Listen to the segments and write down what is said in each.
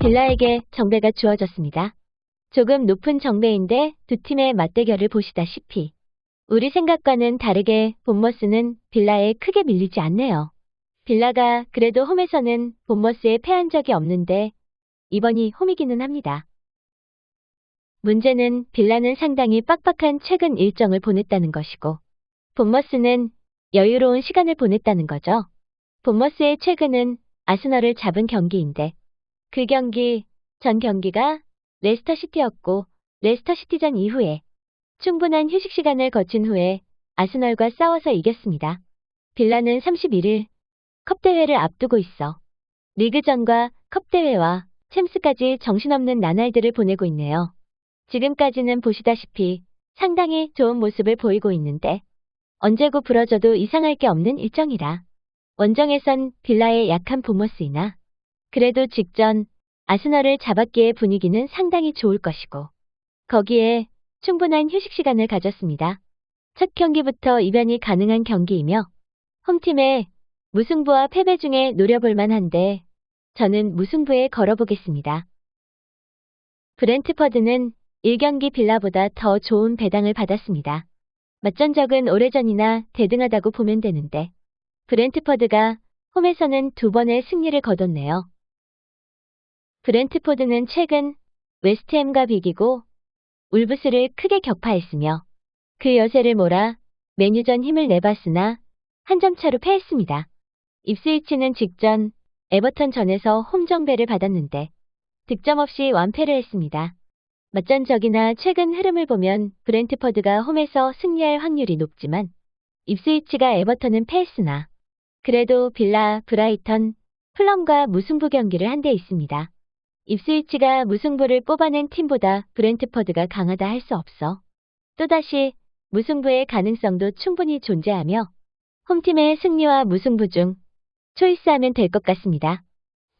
빌라에게 정배가 주어졌습니다. 조금 높은 정배인데 두 팀의 맞대결을 보시다시피 우리 생각과는 다르게 본머스는 빌라에 크게 밀리지 않네요. 빌라가 그래도 홈에서는 본머스에 패한 적이 없는데 이번이 홈이기는 합니다. 문제는 빌라는 상당히 빡빡한 최근 일정을 보냈다는 것이고 본머스는 여유로운 시간을 보냈다는 거죠. 본머스의 최근은 아스널을 잡은 경기인데 그 경기 전 경기가 레스터시티였고 레스터시티전 이후에 충분한 휴식 시간을 거친 후에 아스널과 싸워서 이겼습니다. 빌라는 31일 컵대회를 앞두고 있어 리그전과 컵대회와 챔스까지 정신없는 나날들을 보내고 있네요. 지금까지는 보시다시피 상당히 좋은 모습을 보이고 있는데 언제고 부러져도 이상할 게 없는 일정이라 원정에선 빌라의 약한 보머스이나 그래도 직전 아스널을 잡았기에 분위기는 상당히 좋을 것이고 거기에 충분한 휴식 시간을 가졌습니다. 첫 경기부터 이변이 가능한 경기이며 홈팀의 무승부와 패배 중에 노려볼 만한데 저는 무승부에 걸어보겠습니다. 브렌트퍼드는 1경기 빌라보다 더 좋은 배당을 받았습니다. 맞전적은 오래전이나 대등하다고 보면 되는데 브렌트퍼드가 홈에서는 2번의 승리를 거뒀네요. 브렌트포드는 최근 웨스트햄과 비기고 울브스를 크게 격파했으며 그 여세를 몰아 메뉴전 힘을 내봤으나 한 점 차로 패했습니다. 입스위치는 직전 에버턴 전에서 홈정배를 받았는데 득점 없이 완패를 했습니다. 맞전적이나 최근 흐름을 보면 브렌트퍼드가 홈에서 승리할 확률이 높지만 입스위치가 에버턴은 패했으나 그래도 빌라, 브라이턴, 풀럼과 무승부 경기를 한 데 있습니다. 입스위치가 무승부를 뽑아낸 팀보다 브렌트퍼드가 강하다 할 수 없어 또다시 무승부의 가능성도 충분히 존재하며 홈팀의 승리와 무승부 중 초이스하면 될 것 같습니다.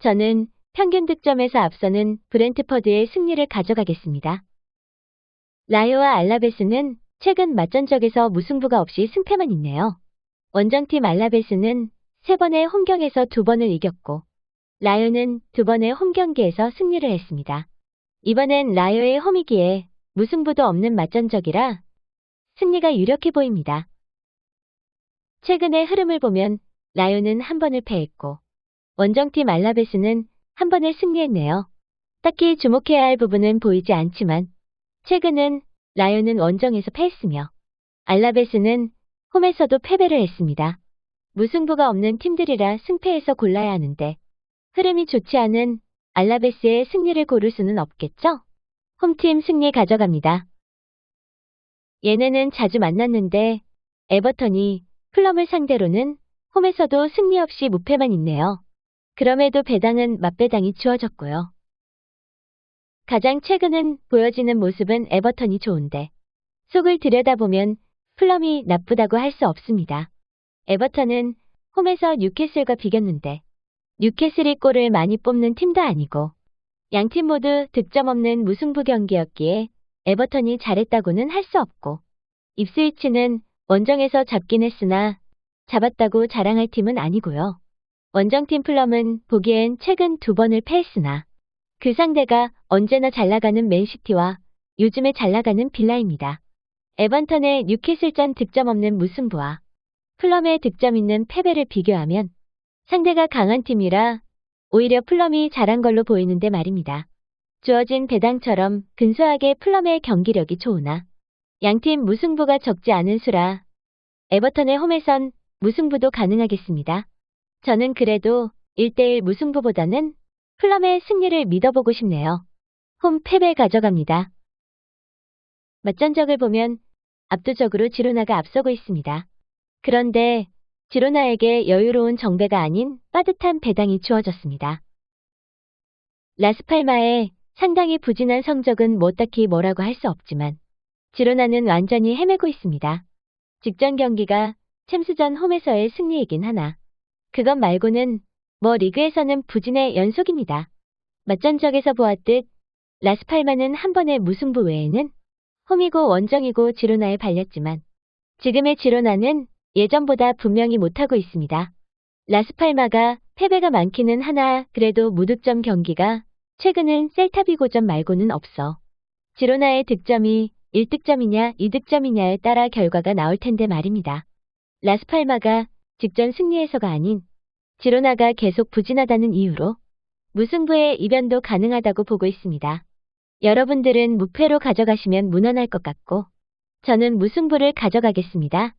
저는 평균 득점에서 앞서는 브렌트퍼드의 승리를 가져가겠습니다. 라요와 알라베스는 최근 맞전적에서 무승부가 없이 승패만 있네요. 원정팀 알라베스는 3번의 홈경에서 2번을 이겼고 라요는 2번의 홈경기에서 승리를 했습니다. 이번엔 라요의 홈이기에 무승부도 없는 맞전적이라 승리가 유력해 보입니다. 최근의 흐름을 보면 라요는 1번을 패했고 원정팀 알라베스는 1번을 승리했네요. 딱히 주목해야 할 부분은 보이지 않지만 최근은 라요는 원정에서 패했으며 알라베스는 홈에서도 패배를 했습니다. 무승부가 없는 팀들이라 승패에서 골라야 하는데 흐름이 좋지 않은 알라베스의 승리를 고를 수는 없겠죠? 홈팀 승리 가져갑니다. 얘네는 자주 만났는데 에버턴이 풀럼을 상대로는 홈에서도 승리 없이 무패만 있네요. 그럼에도 배당은 맞배당이 주어졌고요. 가장 최근은 보여지는 모습은 에버턴이 좋은데 속을 들여다보면 풀럼이 나쁘다고 할 수 없습니다. 에버턴은 홈에서 뉴캐슬과 비겼는데 뉴캐슬이 골을 많이 뽑는 팀도 아니고 양팀 모두 득점 없는 무승부 경기였기에 에버턴이 잘했다고는 할 수 없고 입스위치는 원정에서 잡긴 했으나 잡았다고 자랑할 팀은 아니고요. 원정팀 풀럼은 보기엔 최근 2번을 패했으나 그 상대가 언제나 잘나가는 맨시티와 요즘에 잘나가는 빌라입니다. 에버턴의 뉴캐슬전 득점 없는 무승부와 풀럼의 득점 있는 패배를 비교하면 상대가 강한 팀이라 오히려 풀럼이 잘한 걸로 보이는데 말입니다. 주어진 배당처럼 근소하게 풀럼의 경기력이 좋으나 양팀 무승부가 적지 않은 수라 에버턴의 홈에선 무승부도 가능하겠습니다. 저는 그래도 1대1 무승부보다는 풀럼의 승리를 믿어보고 싶네요. 홈 패배 가져갑니다. 맞전적을 보면 압도적으로 지로나가 앞서고 있습니다. 그런데 지로나에게 여유로운 정배가 아닌 빠듯한 배당이 주어졌습니다. 라스팔마의 상당히 부진한 성적은 뭐 딱히 뭐라고 할 수 없지만 지로나는 완전히 헤매고 있습니다. 직전 경기가 챔스전 홈에서의 승리이긴 하나 그것 말고는 뭐 리그에서는 부진의 연속입니다. 맞전적에서 보았듯 라스팔마는 한 번의 무승부 외에는 홈이고 원정이고 지로나에 발렸지만 지금의 지로나는 예전보다 분명히 못하고 있습니다. 라스팔마가 패배가 많기는 하나 그래도 무득점 경기가 최근은 셀타비고전 말고는 없어. 지로나의 득점이 1득점이냐 2득점이냐에 따라 결과가 나올 텐데 말입니다. 라스팔마가 직전 승리해서가 아닌 지로나가 계속 부진하다는 이유로 무승부의 이변도 가능하다고 보고 있습니다. 여러분들은 무패로 가져가시면 무난할 것 같고 저는 무승부를 가져가겠습니다.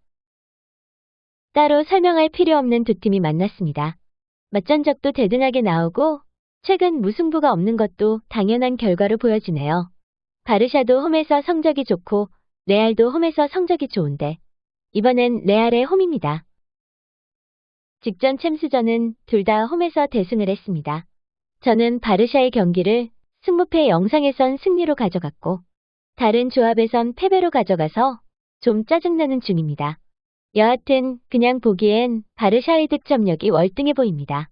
따로 설명할 필요 없는 두 팀이 만났습니다. 맞전적도 대등하게 나오고 최근 무승부가 없는 것도 당연한 결과로 보여지네요. 바르샤도 홈에서 성적이 좋고 레알도 홈에서 성적이 좋은데 이번엔 레알의 홈입니다. 직전 챔스전은 둘 다 홈에서 대승을 했습니다. 저는 바르샤의 경기를 승무패 영상에선 승리로 가져갔고 다른 조합에선 패배로 가져가서 좀 짜증나는 중입니다. 여하튼 그냥 보기엔 바르샤의 득점력이 월등해 보입니다.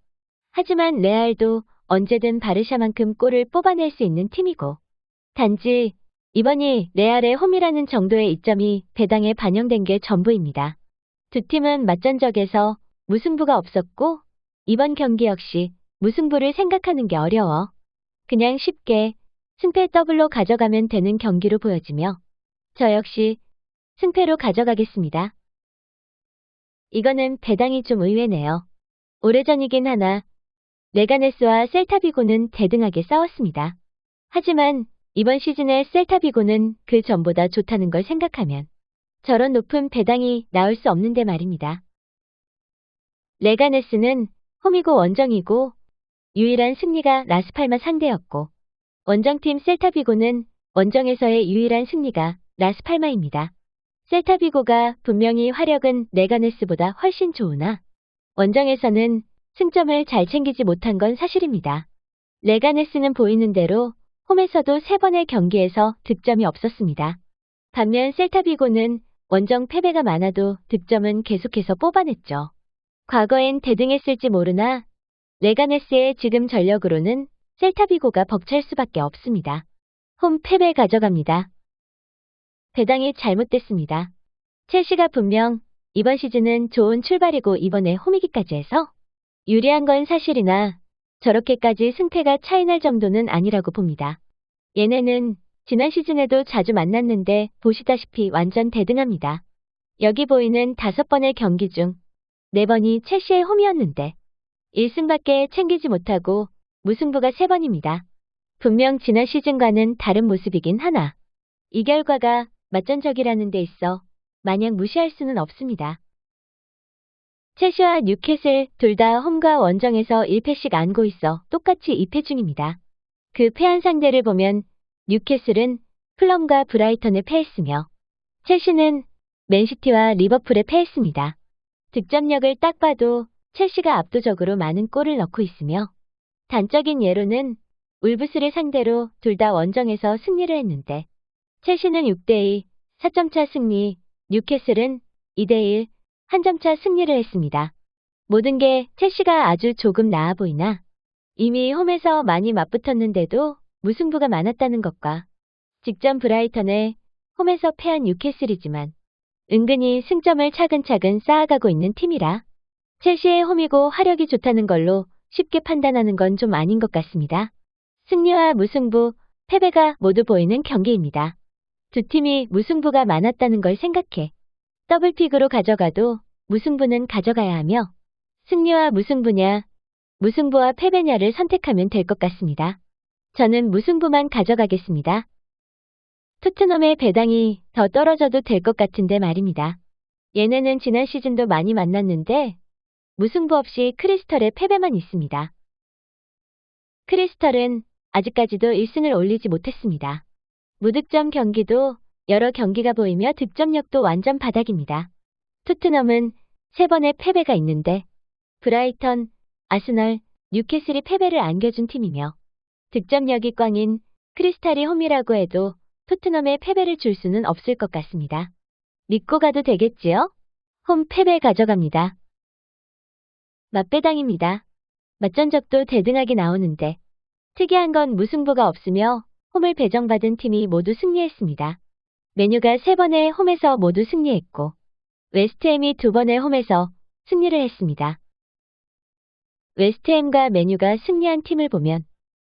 하지만 레알도 언제든 바르샤만큼 골을 뽑아낼 수 있는 팀이고 단지 이번이 레알의 홈이라는 정도의 이점이 배당에 반영된 게 전부입니다. 두 팀은 맞전적에서 무승부가 없었고 이번 경기 역시 무승부를 생각하는 게 어려워. 그냥 쉽게 승패 더블로 가져가면 되는 경기로 보여지며 저 역시 승패로 가져가겠습니다. 이거는 배당이 좀 의외네요. 오래전이긴 하나 레가네스와 셀타비고는 대등하게 싸웠습니다. 하지만 이번 시즌에 셀타비고는 그 전보다 좋다는 걸 생각하면 저런 높은 배당이 나올 수 없는데 말입니다. 레가네스는 홈이고 원정이고 유일한 승리가 라스팔마 상대였고 원정팀 셀타비고는 원정에서의 유일한 승리가 라스팔마입니다. 셀타비고가 분명히 화력은 레가네스보다 훨씬 좋으나 원정에서는 승점을 잘 챙기지 못한 건 사실입니다. 레가네스는 보이는 대로 홈에서도 3번의 경기에서 득점이 없었습니다. 반면 셀타비고는 원정 패배가 많아도 득점은 계속해서 뽑아냈죠. 과거엔 대등했을지 모르나 레가네스의 지금 전력으로는 셀타비고가 벅찰 수밖에 없습니다. 홈 패배 가져갑니다. 배당이 잘못됐습니다. 첼시가 분명 이번 시즌은 좋은 출발이고 이번에 홈이기까지 해서 유리한 건 사실이나 저렇게까지 승패가 차이날 정도는 아니라고 봅니다. 얘네는 지난 시즌에도 자주 만났는데 보시다시피 완전 대등합니다. 여기 보이는 5번의 경기 중 4번이 첼시의 홈이었는데 1승밖에 챙기지 못하고 무승부가 3번입니다. 분명 지난 시즌과는 다른 모습이긴 하나 이 결과가 맞전적이라는 데 있어 마냥 무시할 수는 없습니다. 첼시와 뉴캐슬 둘 다 홈과 원정에서 1패씩 안고 있어 똑같이 2패 중입니다. 그 패한 상대를 보면 뉴캐슬은 플럼과 브라이턴에 패했으며 첼시는 맨시티와 리버풀에 패했습니다. 득점력을 딱 봐도 첼시가 압도적으로 많은 골을 넣고 있으며 단적인 예로는 울브스를 상대로 둘 다 원정에서 승리를 했는데 첼시는 6대2 4점차 승리, 뉴캐슬은 2대1 1점차 승리를 했습니다. 모든 게 첼시가 아주 조금 나아 보이나 이미 홈에서 많이 맞붙었는데도 무승부가 많았다는 것과 직전 브라이턴에 홈에서 패한 뉴캐슬이지만 은근히 승점을 차근차근 쌓아가고 있는 팀이라 첼시의 홈이고 화력이 좋다는 걸로 쉽게 판단하는 건 좀 아닌 것 같습니다. 승리와 무승부, 패배가 모두 보이는 경기입니다. 두 팀이 무승부가 많았다는 걸 생각해 더블픽으로 가져가도 무승부는 가져가야 하며 승리와 무승부냐, 무승부와 패배냐를 선택하면 될 것 같습니다. 저는 무승부만 가져가겠습니다. 토트넘의 배당이 더 떨어져도 될 것 같은데 말입니다. 얘네는 지난 시즌도 많이 만났는데 무승부 없이 크리스털의 패배만 있습니다. 크리스털은 아직까지도 1승을 올리지 못했습니다. 무득점 경기도 여러 경기가 보이며 득점력도 완전 바닥입니다. 토트넘은 3번의 패배가 있는데 브라이턴, 아스널, 뉴캐슬이 패배를 안겨준 팀이며 득점력이 꽝인 크리스탈이 홈이라고 해도 토트넘에 패배를 줄 수는 없을 것 같습니다. 믿고 가도 되겠지요? 홈 패배 가져갑니다. 맞배당입니다. 맞전적도 대등하게 나오는데 특이한 건 무승부가 없으며 홈을 배정받은 팀이 모두 승리했습니다. 메뉴가 3번의 홈에서 모두 승리했고 웨스트햄이 두 번의 홈에서 승리를 했습니다. 웨스트햄과 맨유가 승리한 팀을 보면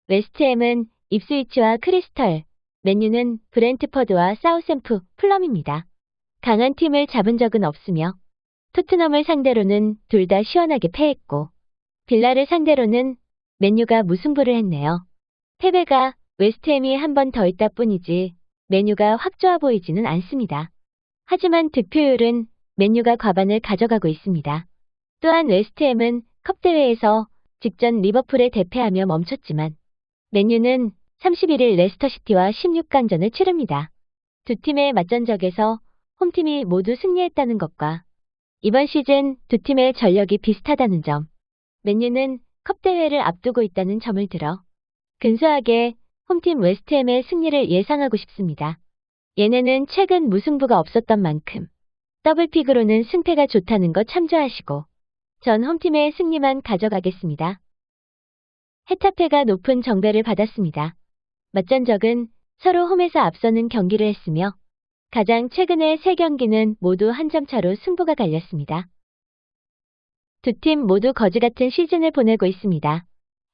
웨스트햄은 입스위치와 크리스털, 맨유는 브렌트퍼드와 사우샘프, 풀럼입니다. 강한 팀을 잡은 적은 없으며 토트넘을 상대로는 둘 다 시원하게 패했고 빌라를 상대로는 맨유가 무승부를 했네요. 패배가 웨스트햄이 한 번 더 있다 뿐이지 맨유가 확 좋아 보이지는 않습니다. 하지만 득표율은 맨유가 과반을 가져가고 있습니다. 또한 웨스트햄은 컵대회에서 직전 리버풀에 대패하며 멈췄지만 맨유는 31일 레스터시티와 16강전을 치릅니다. 두 팀의 맞전적에서 홈팀이 모두 승리했다는 것과 이번 시즌 두 팀의 전력이 비슷하다는 점, 맨유는 컵대회를 앞두고 있다는 점을 들어 근소하게 홈팀 웨스트햄의 승리를 예상하고 싶습니다. 얘네는 최근 무승부가 없었던 만큼 더블픽으로는 승패가 좋다는 거 참조하시고 전 홈팀의 승리만 가져가겠습니다. 헤타페가 높은 정배를 받았습니다. 맞전적은 서로 홈에서 앞서는 경기를 했으며 가장 최근의 세 경기는 모두 한 점 차로 승부가 갈렸습니다. 두 팀 모두 거지같은 시즌을 보내고 있습니다.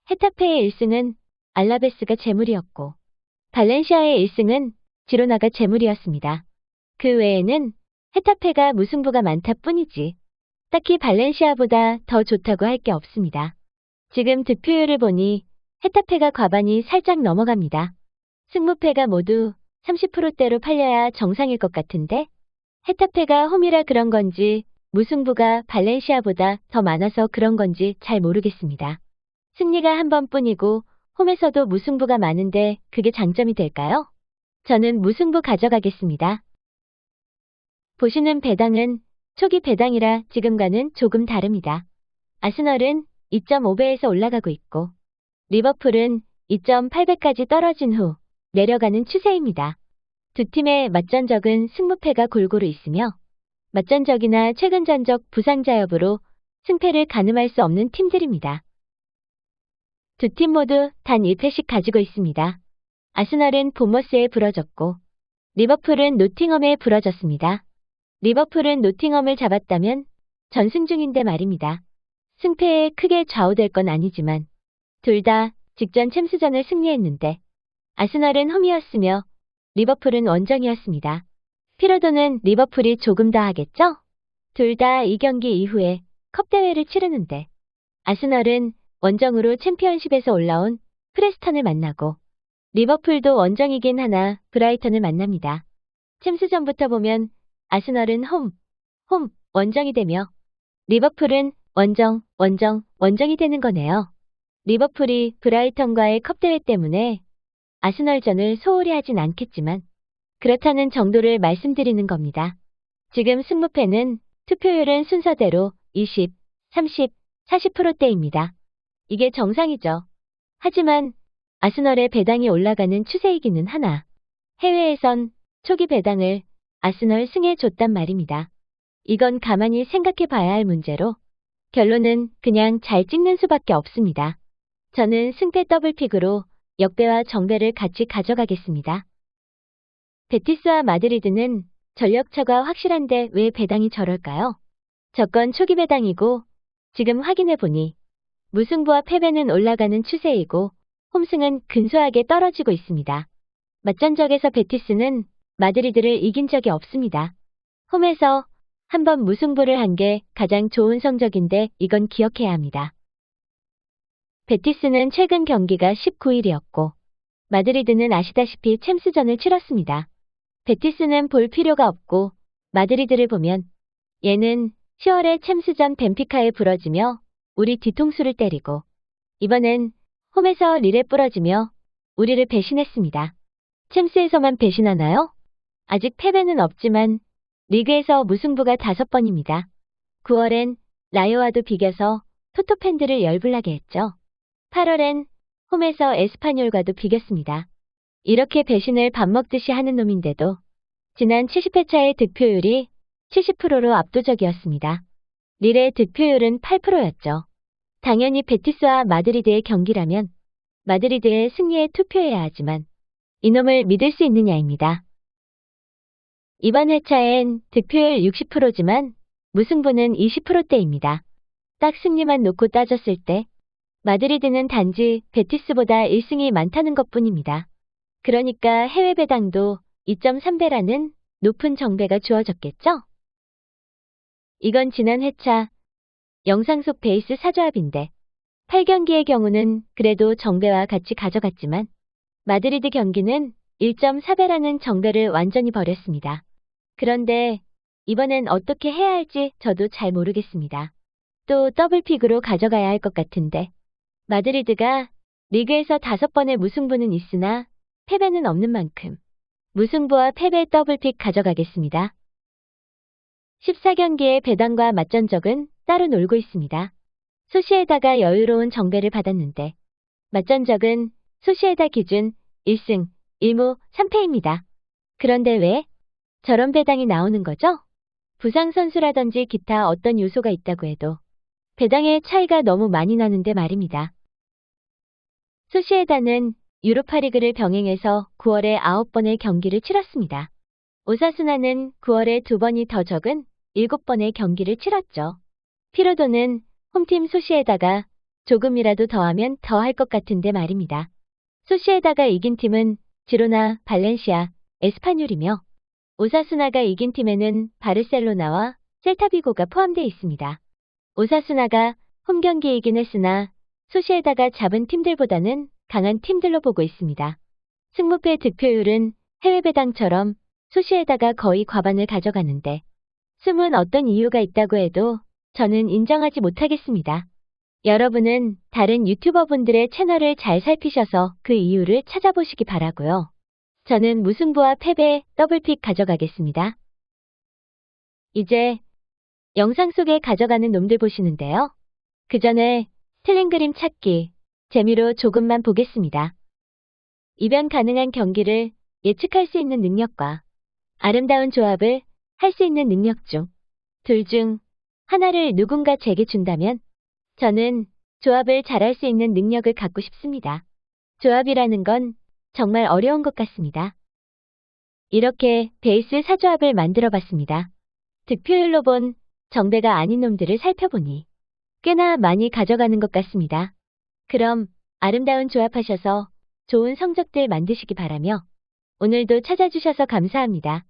헤타페의 1승은 알라베스가 재물이었고 발렌시아의 1승은 지로나가 재물이었습니다. 그 외에는 헤타페가 무승부가 많다 뿐이지 딱히 발렌시아보다 더 좋다고 할 게 없습니다. 지금 득표율을 보니 헤타페가 과반이 살짝 넘어갑니다. 승무패가 모두 30%대로 팔려야 정상일 것 같은데 헤타페가 홈이라 그런 건지 무승부가 발렌시아보다 더 많아서 그런 건지 잘 모르겠습니다. 승리가 한 번뿐이고 홈에서도 무승부가 많은데 그게 장점이 될까요? 저는 무승부 가져가겠습니다. 보시는 배당은 초기 배당이라 지금과는 조금 다릅니다. 아스널은 2.5배에서 올라가고 있고 리버풀은 2.8배까지 떨어진 후 내려가는 추세입니다. 두 팀의 맞전적은 승무패가 골고루 있으며 맞전적이나 최근 전적 부상자 여부로 승패를 가늠할 수 없는 팀들입니다. 두 팀 모두 단 1패씩 가지고 있습니다. 아스널은 본머스에 부러졌고 리버풀은 노팅엄에 부러졌습니다. 리버풀은 노팅엄을 잡았다면 전승 중인데 말입니다. 승패에 크게 좌우될 건 아니지만 둘 다 직전 챔스전을 승리했는데 아스널은 홈이었으며 리버풀은 원정이었습니다. 피로도는 리버풀이 조금 더 하겠죠? 둘 다 이 경기 이후에 컵대회를 치르는데 아스널은 원정으로 챔피언십에서 올라온 프레스턴을 만나고 리버풀도 원정이긴 하나 브라이턴을 만납니다. 챔스전부터 보면 아스널은 홈, 원정이 되며 리버풀은 원정이 되는 거네요. 리버풀이 브라이턴과의 컵대회 때문에 아스널전을 소홀히 하진 않겠지만 그렇다는 정도를 말씀드리는 겁니다. 지금 승무패는 투표율은 순서대로 20, 30, 40%대입니다. 이게 정상이죠. 하지만 아스널의 배당이 올라가는 추세이기는 하나 해외에선 초기 배당을 아스널 승에 줬단 말입니다. 이건 가만히 생각해 봐야 할 문제로 결론은 그냥 잘 찍는 수밖에 없습니다. 저는 승패 더블픽으로 역배와 정배를 같이 가져가겠습니다. 베티스와 마드리드는 전력차가 확실한데 왜 배당이 저럴까요? 저건 초기 배당이고 지금 확인해보니 무승부와 패배는 올라가는 추세이고 홈승은 근소하게 떨어지고 있습니다. 맞전적에서 베티스는 마드리드를 이긴 적이 없습니다. 홈에서 한번 무승부를 한 게 가장 좋은 성적인데 이건 기억해야 합니다. 베티스는 최근 경기가 19일이었고 마드리드는 아시다시피 챔스전을 치렀습니다. 베티스는 볼 필요가 없고 마드리드를 보면 얘는 10월에 챔스전 벤피카에 부러지며 우리 뒤통수를 때리고 이번엔 홈에서 릴에 부러지며 우리를 배신했습니다. 챔스에서만 배신하나요? 아직 패배는 없지만 리그에서 무승부가 5번입니다. 9월엔 라요와도 비겨서 토토 팬들을 열불나게 했죠. 8월엔 홈에서 에스파뇰과도 비겼습니다. 이렇게 배신을 밥 먹듯이 하는 놈인데도 지난 70회차의 득표율이 70%로 압도적이었습니다. 릴의 득표율은 8%였죠. 당연히 베티스와 마드리드의 경기라면 마드리드의 승리에 투표해야 하지만 이놈을 믿을 수 있느냐입니다. 이번 회차엔 득표율 60%지만 무승부는 20%대입니다. 딱 승리만 놓고 따졌을 때 마드리드는 단지 베티스보다 1승이 많다는 것뿐입니다. 그러니까 해외 배당도 2.3배라는 높은 정배가 주어졌겠죠? 이건 지난 회차 영상 속 베이스 사조합인데 8경기의 경우는 그래도 정배와 같이 가져갔지만 마드리드 경기는 1.4배라는 정배를 완전히 버렸습니다. 그런데 이번엔 어떻게 해야 할지 저도 잘 모르겠습니다. 또 더블픽으로 가져가야 할 것 같은데 마드리드가 리그에서 5번의 무승부는 있으나 패배는 없는 만큼 무승부와 패배 더블픽 가져가겠습니다. 14경기의 배당과 맞전적은 따로 놀고 있습니다. 소시에다가 여유로운 정배를 받았는데 맞전적은 소시에다 기준 1승 1무 3패입니다. 그런데 왜 저런 배당이 나오는 거죠? 부상 선수라든지 기타 어떤 요소가 있다고 해도 배당의 차이가 너무 많이 나는데 말입니다. 소시에다는 유로파리그를 병행해서 9월에 9번의 경기를 치렀습니다. 오사수나는 9월에 2번이 더 적은 7번의 경기를 치렀죠. 피로도는 홈팀 소시에다가 조금이라도 더하면 더 할 것 같은데 말입니다. 소시에다가 이긴 팀은 지로나, 발렌시아, 에스파뇰이며 오사수나가 이긴 팀에는 바르셀로나와 셀타비고가 포함되어 있습니다. 오사수나가 홈 경기이긴 했으나 소시에다가 잡은 팀들보다는 강한 팀들로 보고 있습니다. 승무패 득표율은 해외 배당처럼 소시에다가 거의 과반을 가져가는데 숨은 어떤 이유가 있다고 해도 저는 인정하지 못하겠습니다. 여러분은 다른 유튜버분들의 채널을 잘 살피셔서 그 이유를 찾아보시기 바라고요. 저는 무승부와 패배 더블픽 가져가겠습니다. 이제 영상 속에 가져가는 놈들 보시는데요. 그 전에 틀린 그림 찾기 재미로 조금만 보겠습니다. 이변 가능한 경기를 예측할 수 있는 능력과 아름다운 조합을 할 수 있는 능력 중 둘 중 하나를 누군가 제게 준다면 저는 조합을 잘할 수 있는 능력을 갖고 싶습니다. 조합이라는 건 정말 어려운 것 같습니다. 이렇게 베이스 사조합을 만들어 봤습니다. 득표율로 본 정배가 아닌 놈들을 살펴보니 꽤나 많이 가져가는 것 같습니다. 그럼 아름다운 조합하셔서 좋은 성적들 만드시기 바라며 오늘도 찾아주셔서 감사합니다.